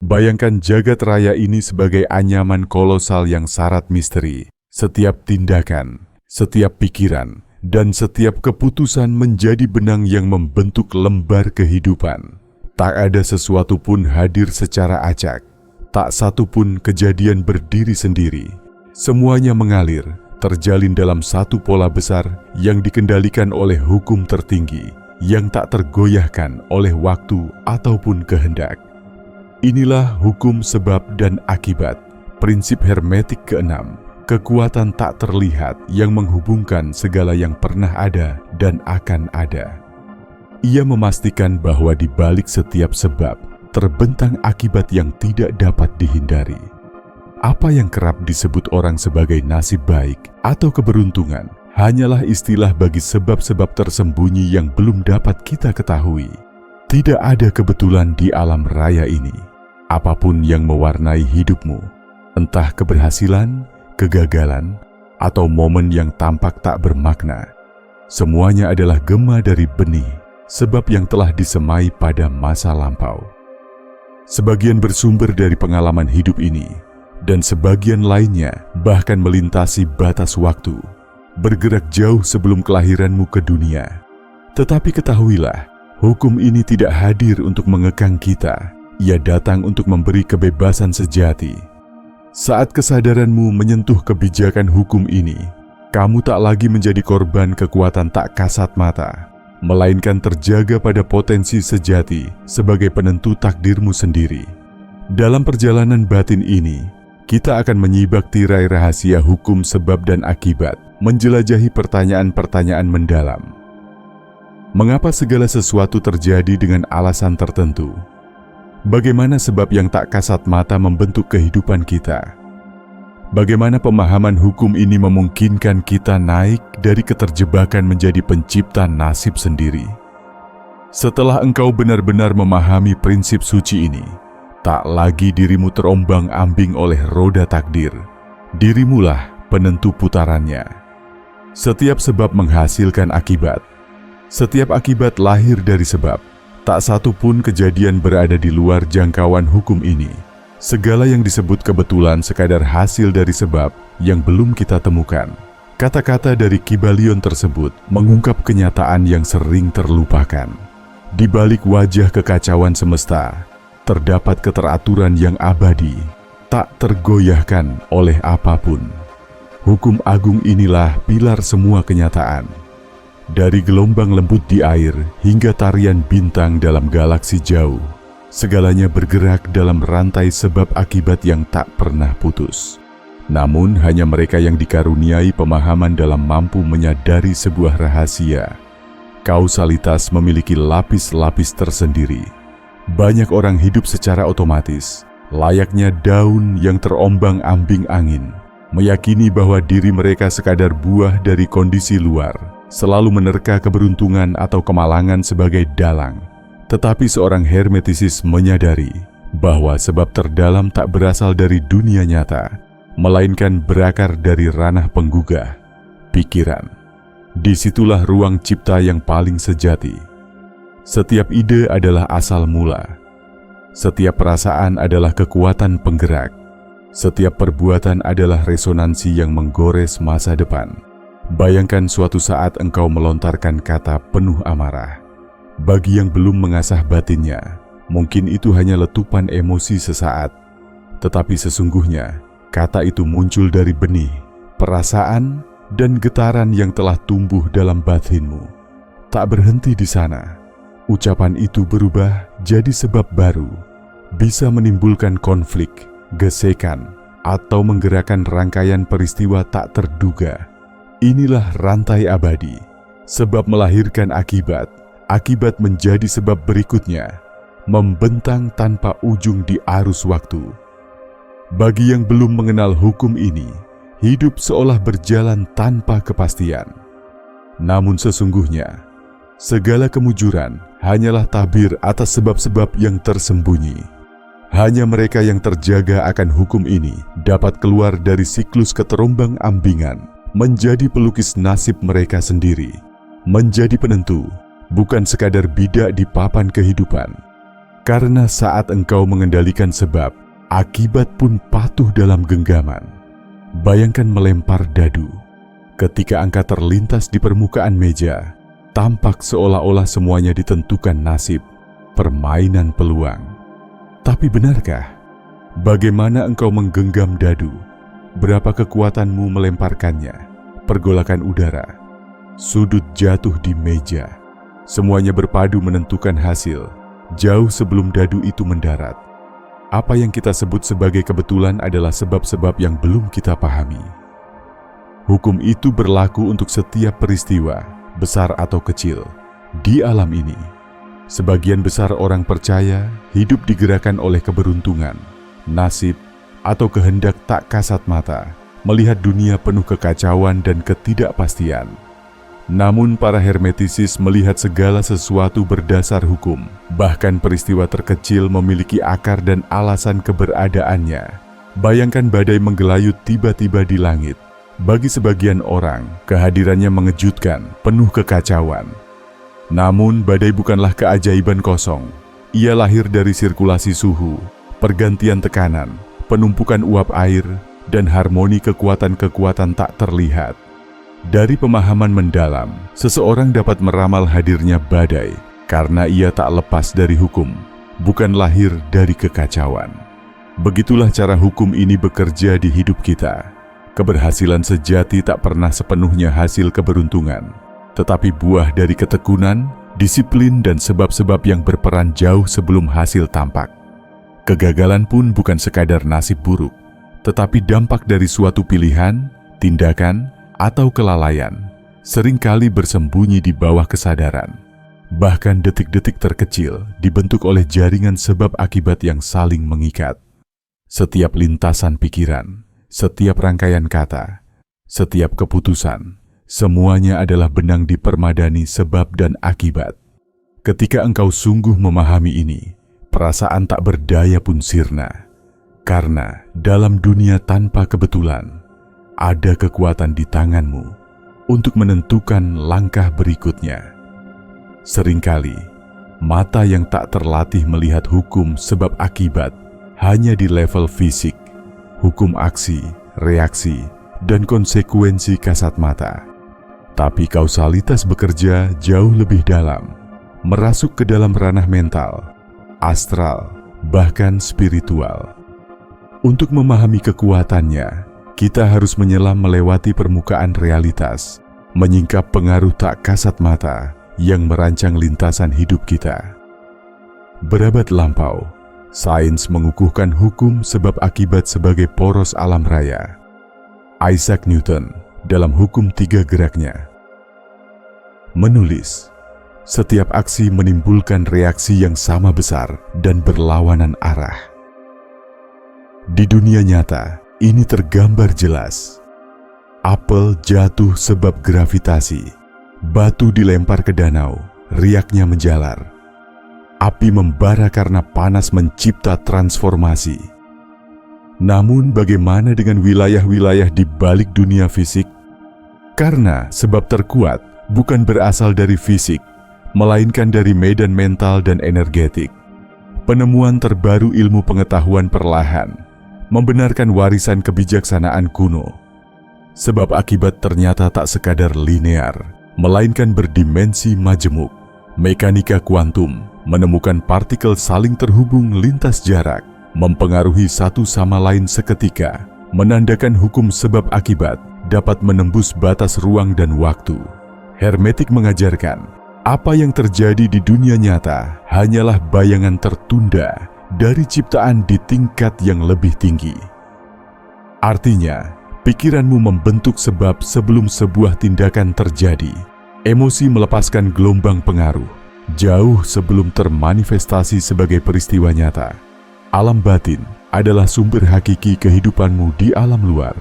Bayangkan jagat raya ini sebagai anyaman kolosal yang syarat misteri. Setiap tindakan, setiap pikiran, dan setiap keputusan menjadi benang yang membentuk lembar kehidupan. Tak ada sesuatu pun hadir secara acak. Tak satu pun kejadian berdiri sendiri. Semuanya mengalir, terjalin dalam satu pola besar yang dikendalikan oleh hukum tertinggi, yang tak tergoyahkan oleh waktu ataupun kehendak. Inilah hukum sebab dan akibat, prinsip hermetik keenam, kekuatan tak terlihat yang menghubungkan segala yang pernah ada dan akan ada. Ia memastikan bahwa di balik setiap sebab, terbentang akibat yang tidak dapat dihindari. Apa yang kerap disebut orang sebagai nasib baik atau keberuntungan, hanyalah istilah bagi sebab-sebab tersembunyi yang belum dapat kita ketahui. Tidak ada kebetulan di alam raya ini. Apapun yang mewarnai hidupmu, entah keberhasilan, kegagalan, atau momen yang tampak tak bermakna, semuanya adalah gema dari benih, sebab yang telah disemai pada masa lampau. Sebagian bersumber dari pengalaman hidup ini, dan sebagian lainnya bahkan melintasi batas waktu, bergerak jauh sebelum kelahiranmu ke dunia. Tetapi ketahuilah, hukum ini tidak hadir untuk mengekang kita. Ia datang untuk memberi kebebasan sejati. Saat kesadaranmu menyentuh kebijakan hukum ini, kamu tak lagi menjadi korban kekuatan tak kasat mata, melainkan terjaga pada potensi sejati sebagai penentu takdirmu sendiri. Dalam perjalanan batin ini, kita akan menyibak tirai rahasia hukum sebab dan akibat, menjelajahi pertanyaan-pertanyaan mendalam. Mengapa segala sesuatu terjadi dengan alasan tertentu? Bagaimana sebab yang tak kasat mata membentuk kehidupan kita? Bagaimana pemahaman hukum ini memungkinkan kita naik dari keterjebakan menjadi pencipta nasib sendiri? Setelah engkau benar-benar memahami prinsip suci ini, tak lagi dirimu terombang-ambing oleh roda takdir. Dirimulah penentu putarannya. Setiap sebab menghasilkan akibat. Setiap akibat lahir dari sebab. Tak satu pun kejadian berada di luar jangkauan hukum ini. Segala yang disebut kebetulan sekadar hasil dari sebab yang belum kita temukan. Kata-kata dari Kybalion tersebut mengungkap kenyataan yang sering terlupakan. Di balik wajah kekacauan semesta, terdapat keteraturan yang abadi, tak tergoyahkan oleh apapun. Hukum agung inilah pilar semua kenyataan. Dari gelombang lembut di air hingga tarian bintang dalam galaksi jauh, segalanya bergerak dalam rantai sebab akibat yang tak pernah putus. Namun hanya mereka yang dikaruniai pemahaman dalam mampu menyadari sebuah rahasia. Kausalitas memiliki lapis-lapis tersendiri. Banyak orang hidup secara otomatis, layaknya daun yang terombang-ambing angin, meyakini bahwa diri mereka sekadar buah dari kondisi luar, selalu menerka keberuntungan atau kemalangan sebagai dalang. Tetapi seorang hermetisis menyadari bahwa sebab terdalam tak berasal dari dunia nyata, melainkan berakar dari ranah penggugah, pikiran. Disitulah ruang cipta yang paling sejati. Setiap ide adalah asal mula. Setiap perasaan adalah kekuatan penggerak. Setiap perbuatan adalah resonansi yang menggores masa depan. Bayangkan suatu saat engkau melontarkan kata penuh amarah. Bagi yang belum mengasah batinnya, mungkin itu hanya letupan emosi sesaat. Tetapi sesungguhnya, kata itu muncul dari benih, perasaan, dan getaran yang telah tumbuh dalam batinmu. Tak berhenti di sana. Ucapan itu berubah jadi sebab baru, bisa menimbulkan konflik, gesekan, atau menggerakkan rangkaian peristiwa tak terduga. Inilah rantai abadi, sebab melahirkan akibat, akibat menjadi sebab berikutnya, membentang tanpa ujung di arus waktu. Bagi yang belum mengenal hukum ini, hidup seolah berjalan tanpa kepastian. Namun sesungguhnya, segala kemujuran hanyalah tabir atas sebab-sebab yang tersembunyi. Hanya mereka yang terjaga akan hukum ini dapat keluar dari siklus keterombang-ambingan, menjadi pelukis nasib mereka sendiri, menjadi penentu, bukan sekadar bidak di papan kehidupan, Karena saat engkau mengendalikan sebab, akibat pun patuh dalam genggaman. Bayangkan melempar dadu. Ketika angka terlintas di permukaan meja, tampak seolah-olah semuanya ditentukan nasib, permainan peluang. Tapi benarkah? Bagaimana engkau menggenggam dadu? Berapa kekuatanmu melemparkannya? Pergolakan udara, sudut jatuh di meja, semuanya berpadu menentukan hasil, jauh sebelum dadu itu mendarat. Apa yang kita sebut sebagai kebetulan adalah sebab-sebab yang belum kita pahami. Hukum itu berlaku untuk setiap peristiwa, besar atau kecil, di alam ini. Sebagian besar orang percaya hidup digerakkan oleh keberuntungan, nasib, atau kehendak tak kasat mata, melihat dunia penuh kekacauan dan ketidakpastian. Namun para hermetisis melihat segala sesuatu berdasar hukum, bahkan peristiwa terkecil memiliki akar dan alasan keberadaannya. Bayangkan badai menggelayut tiba-tiba di langit. Bagi sebagian orang, kehadirannya mengejutkan, penuh kekacauan. Namun badai bukanlah keajaiban kosong. Ia lahir dari sirkulasi suhu, pergantian tekanan, penumpukan uap air, dan harmoni kekuatan-kekuatan tak terlihat. Dari pemahaman mendalam, seseorang dapat meramal hadirnya badai karena ia tak lepas dari hukum, bukan lahir dari kekacauan. Begitulah cara hukum ini bekerja di hidup kita. Keberhasilan sejati tak pernah sepenuhnya hasil keberuntungan, tetapi buah dari ketekunan, disiplin, dan sebab-sebab yang berperan jauh sebelum hasil tampak. Kegagalan pun bukan sekadar nasib buruk, tetapi dampak dari suatu pilihan, tindakan, atau kelalaian, seringkali bersembunyi di bawah kesadaran. Bahkan detik-detik terkecil dibentuk oleh jaringan sebab akibat yang saling mengikat. Setiap lintasan pikiran, setiap rangkaian kata, setiap keputusan, semuanya adalah benang dipermadani sebab dan akibat. Ketika engkau sungguh memahami ini, perasaan tak berdaya pun sirna. Karena dalam dunia tanpa kebetulan, ada kekuatan di tanganmu untuk menentukan langkah berikutnya. Seringkali, mata yang tak terlatih melihat hukum sebab akibat hanya di level fisik, hukum aksi, reaksi, dan konsekuensi kasat mata. Tapi kausalitas bekerja jauh lebih dalam, merasuk ke dalam ranah mental, astral, bahkan spiritual. Untuk memahami kekuatannya, kita harus menyelam melewati permukaan realitas, menyingkap pengaruh tak kasat mata yang merancang lintasan hidup kita. Berabad lampau, sains mengukuhkan hukum sebab akibat sebagai poros alam raya. Isaac Newton dalam hukum 3 geraknya menulis, setiap aksi menimbulkan reaksi yang sama besar dan berlawanan arah. Di dunia nyata, ini tergambar jelas. Apel jatuh sebab gravitasi, batu dilempar ke danau, riaknya menjalar. Api membara karena panas mencipta transformasi. Namun bagaimana dengan wilayah-wilayah di balik dunia fisik? Karena sebab terkuat bukan berasal dari fisik, melainkan dari medan mental dan energetik. Penemuan terbaru ilmu pengetahuan perlahan membenarkan warisan kebijaksanaan kuno. Sebab akibat ternyata tak sekadar linear, melainkan berdimensi majemuk. Mekanika kuantum menemukan partikel saling terhubung lintas jarak, mempengaruhi satu sama lain seketika, menandakan hukum sebab akibat dapat menembus batas ruang dan waktu. Hermetik mengajarkan, apa yang terjadi di dunia nyata hanyalah bayangan tertunda dari ciptaan di tingkat yang lebih tinggi. Artinya, pikiranmu membentuk sebab sebelum sebuah tindakan terjadi. Emosi melepaskan gelombang pengaruh, jauh sebelum termanifestasi sebagai peristiwa nyata. Alam batin adalah sumber hakiki kehidupanmu di alam luar.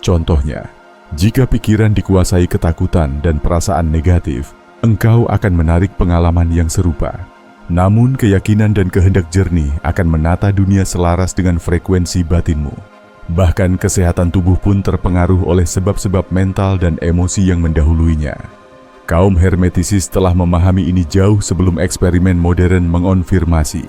Contohnya, jika pikiran dikuasai ketakutan dan perasaan negatif, engkau akan menarik pengalaman yang serupa. Namun keyakinan dan kehendak jernih akan menata dunia selaras dengan frekuensi batinmu. Bahkan kesehatan tubuh pun terpengaruh oleh sebab-sebab mental dan emosi yang mendahuluinya. Kaum hermetisis telah memahami ini jauh sebelum eksperimen modern mengonfirmasi.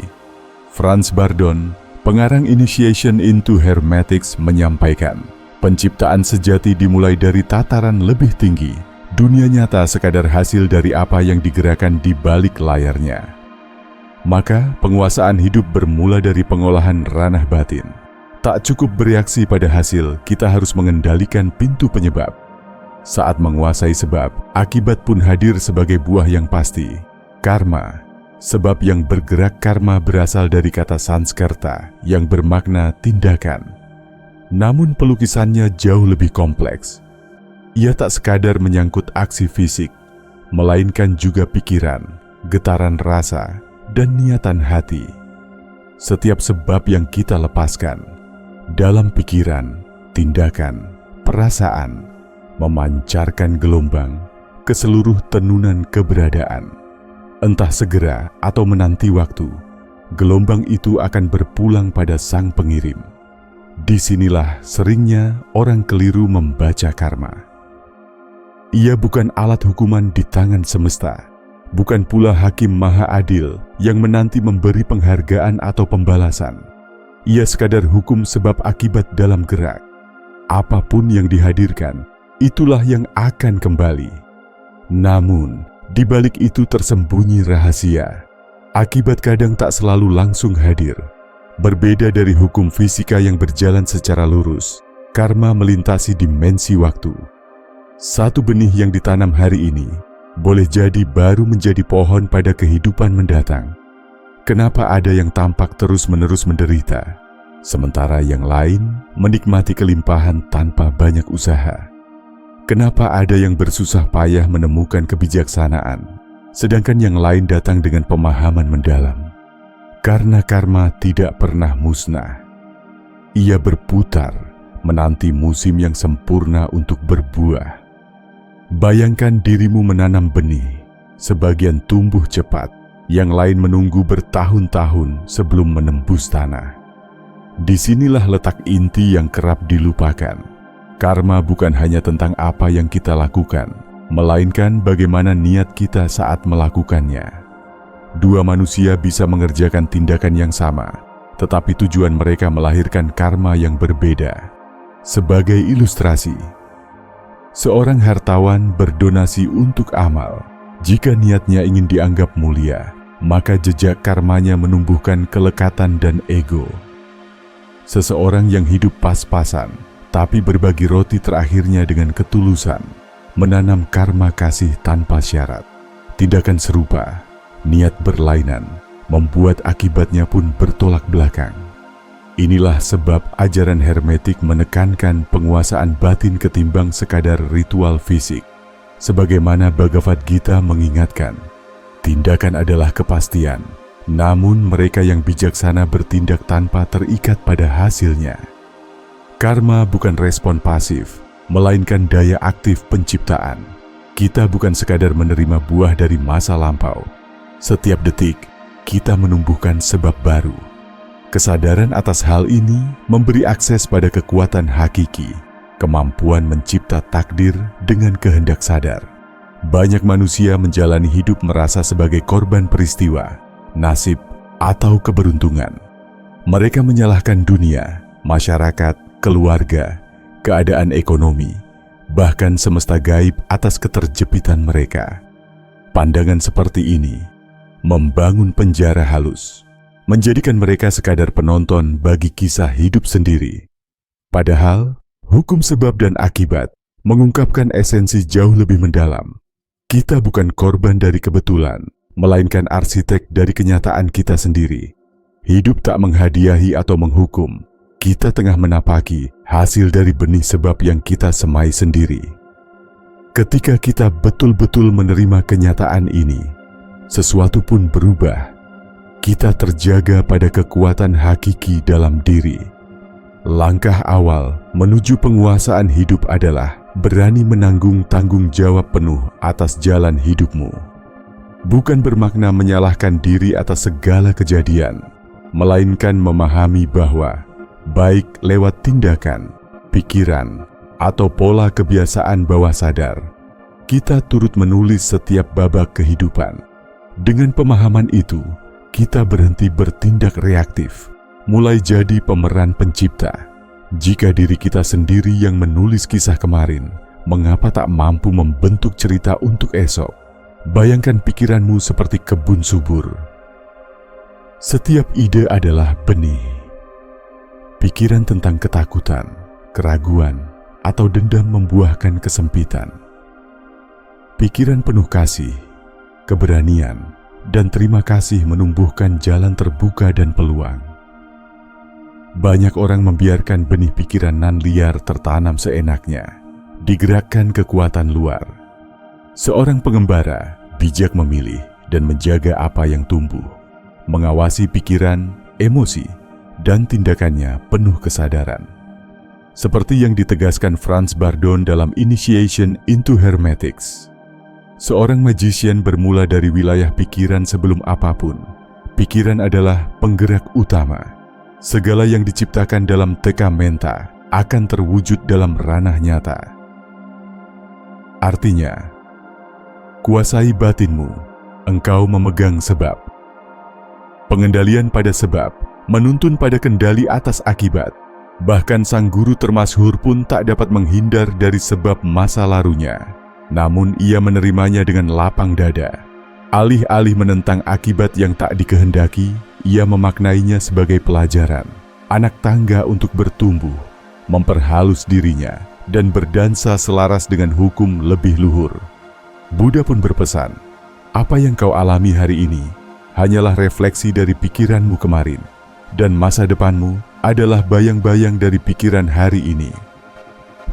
Franz Bardon, pengarang Initiation into Hermetics, menyampaikan, penciptaan sejati dimulai dari tataran lebih tinggi. Dunia nyata sekadar hasil dari apa yang digerakkan di balik layarnya. Maka, penguasaan hidup bermula dari pengolahan ranah batin. Tak cukup bereaksi pada hasil, kita harus mengendalikan pintu penyebab. Saat menguasai sebab, akibat pun hadir sebagai buah yang pasti. Karma. Sebab yang bergerak karma berasal dari kata Sanskerta yang bermakna tindakan. Namun pelukisannya jauh lebih kompleks. Ia tak sekadar menyangkut aksi fisik, melainkan juga pikiran, getaran rasa, dan niatan hati. Setiap sebab yang kita lepaskan, dalam pikiran, tindakan, perasaan, memancarkan gelombang ke seluruh tenunan keberadaan. Entah segera atau menanti waktu, gelombang itu akan berpulang pada sang pengirim. Disinilah seringnya orang keliru membaca karma. Ia bukan alat hukuman di tangan semesta, bukan pula hakim maha adil yang menanti memberi penghargaan atau pembalasan. Ia sekadar hukum sebab akibat dalam gerak. Apapun yang dihadirkan, itulah yang akan kembali. Namun, di balik itu tersembunyi rahasia. Akibat kadang tak selalu langsung hadir. Berbeda dari hukum fisika yang berjalan secara lurus, karma melintasi dimensi waktu. Satu benih yang ditanam hari ini boleh jadi baru menjadi pohon pada kehidupan mendatang. Kenapa ada yang tampak terus-menerus menderita, sementara yang lain menikmati kelimpahan tanpa banyak usaha? Kenapa ada yang bersusah payah menemukan kebijaksanaan, sedangkan yang lain datang dengan pemahaman mendalam? Karena karma tidak pernah musnah. Ia berputar, menanti musim yang sempurna untuk berbuah. Bayangkan dirimu menanam benih, sebagian tumbuh cepat, yang lain menunggu bertahun-tahun sebelum menembus tanah. Disinilah letak inti yang kerap dilupakan. Karma bukan hanya tentang apa yang kita lakukan, melainkan bagaimana niat kita saat melakukannya. Dua manusia bisa mengerjakan tindakan yang sama, tetapi tujuan mereka melahirkan karma yang berbeda. Sebagai ilustrasi, seorang hartawan berdonasi untuk amal. Jika niatnya ingin dianggap mulia, maka jejak karmanya menumbuhkan kelekatan dan ego. Seseorang yang hidup pas-pasan, tapi berbagi roti terakhirnya dengan ketulusan, menanam karma kasih tanpa syarat. Tindakan serupa, niat berlainan, membuat akibatnya pun bertolak belakang. Inilah sebab ajaran hermetik menekankan penguasaan batin ketimbang sekadar ritual fisik. Sebagaimana Bhagavad Gita mengingatkan, tindakan adalah kepastian, namun mereka yang bijaksana bertindak tanpa terikat pada hasilnya. Karma bukan respon pasif, melainkan daya aktif penciptaan. Kita bukan sekadar menerima buah dari masa lampau. Setiap detik, kita menumbuhkan sebab baru. Kesadaran atas hal ini memberi akses pada kekuatan hakiki, kemampuan mencipta takdir dengan kehendak sadar. Banyak manusia menjalani hidup merasa sebagai korban peristiwa, nasib, atau keberuntungan. Mereka menyalahkan dunia, masyarakat, keluarga, keadaan ekonomi, bahkan semesta gaib atas keterjepitan mereka. Pandangan seperti ini membangun penjara halus, menjadikan mereka sekadar penonton bagi kisah hidup sendiri. Padahal, hukum sebab dan akibat mengungkapkan esensi jauh lebih mendalam. Kita bukan korban dari kebetulan, melainkan arsitek dari kenyataan kita sendiri. Hidup tak menghadiahi atau menghukum. Kita tengah menapaki hasil dari benih sebab yang kita semai sendiri. Ketika kita betul-betul menerima kenyataan ini, sesuatu pun berubah. Kita terjaga pada kekuatan hakiki dalam diri. Langkah awal menuju penguasaan hidup adalah berani menanggung tanggung jawab penuh atas jalan hidupmu. Bukan bermakna menyalahkan diri atas segala kejadian, melainkan memahami bahwa baik lewat tindakan, pikiran, atau pola kebiasaan bawah sadar, kita turut menulis setiap babak kehidupan. Dengan pemahaman itu, kita berhenti bertindak reaktif, mulai jadi pemeran pencipta. Jika diri kita sendiri yang menulis kisah kemarin, mengapa tak mampu membentuk cerita untuk esok? Bayangkan pikiranmu seperti kebun subur. Setiap ide adalah benih. Pikiran tentang ketakutan, keraguan, atau dendam membuahkan kesempitan. Pikiran penuh kasih, keberanian, dan terima kasih menumbuhkan jalan terbuka dan peluang. Banyak orang membiarkan benih pikiran nan liar tertanam seenaknya, digerakkan kekuatan luar. Seorang pengembara bijak memilih dan menjaga apa yang tumbuh, mengawasi pikiran, emosi, dan tindakannya penuh kesadaran. Seperti yang ditegaskan Franz Bardon dalam Initiation into Hermetics. Seorang magician bermula dari wilayah pikiran sebelum apapun. Pikiran adalah penggerak utama. Segala yang diciptakan dalam teka menta akan terwujud dalam ranah nyata. Artinya, kuasai batinmu, engkau memegang sebab. Pengendalian pada sebab menuntun pada kendali atas akibat. Bahkan sang guru termasyhur pun tak dapat menghindar dari sebab masa lalunya. Namun ia menerimanya dengan lapang dada. Alih-alih menentang akibat yang tak dikehendaki, ia memaknainya sebagai pelajaran, anak tangga untuk bertumbuh, memperhalus dirinya, dan berdansa selaras dengan hukum lebih luhur. Buddha pun berpesan, apa yang kau alami hari ini hanyalah refleksi dari pikiranmu kemarin, dan masa depanmu adalah bayang-bayang dari pikiran hari ini.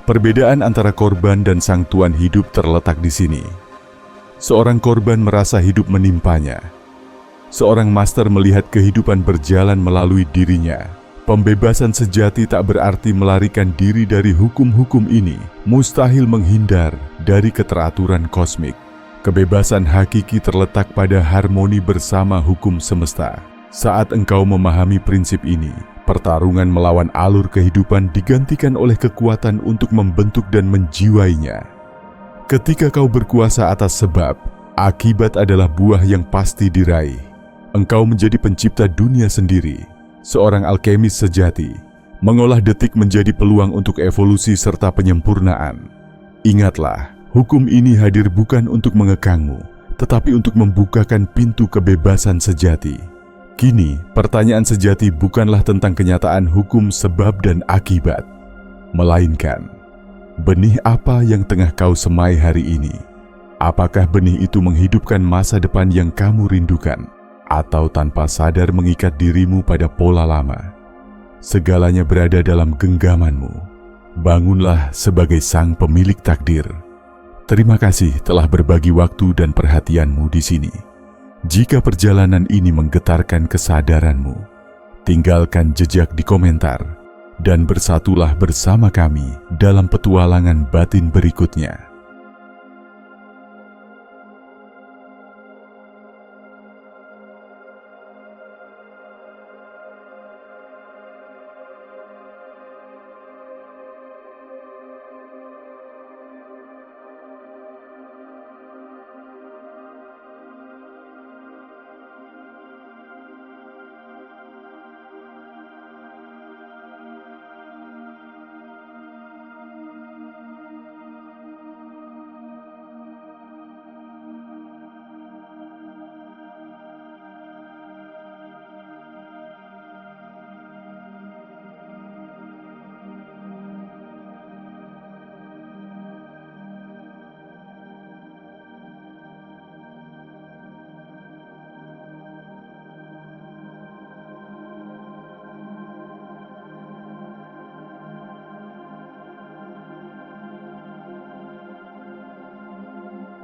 Perbedaan antara korban dan sang tuan hidup terletak di sini. Seorang korban merasa hidup menimpanya. Seorang master melihat kehidupan berjalan melalui dirinya. Pembebasan sejati tak berarti melarikan diri dari hukum-hukum ini. Mustahil menghindar dari keteraturan kosmik. Kebebasan hakiki terletak pada harmoni bersama hukum semesta. Saat engkau memahami prinsip ini, pertarungan melawan alur kehidupan digantikan oleh kekuatan untuk membentuk dan menjiwainya. Ketika kau berkuasa atas sebab, akibat adalah buah yang pasti diraih. Engkau menjadi pencipta dunia sendiri, seorang alkemis sejati, mengolah detik menjadi peluang untuk evolusi serta penyempurnaan. Ingatlah, hukum ini hadir bukan untuk mengekangmu, tetapi untuk membukakan pintu kebebasan sejati. Kini, pertanyaan sejati bukanlah tentang kenyataan hukum sebab dan akibat, melainkan benih apa yang tengah kau semai hari ini? Apakah benih itu menghidupkan masa depan yang kamu rindukan, atau tanpa sadar mengikat dirimu pada pola lama? Segalanya berada dalam genggamanmu. Bangunlah sebagai sang pemilik takdir. Terima kasih telah berbagi waktu dan perhatianmu di sini. Jika perjalanan ini menggetarkan kesadaranmu, tinggalkan jejak di komentar dan bersatulah bersama kami dalam petualangan batin berikutnya.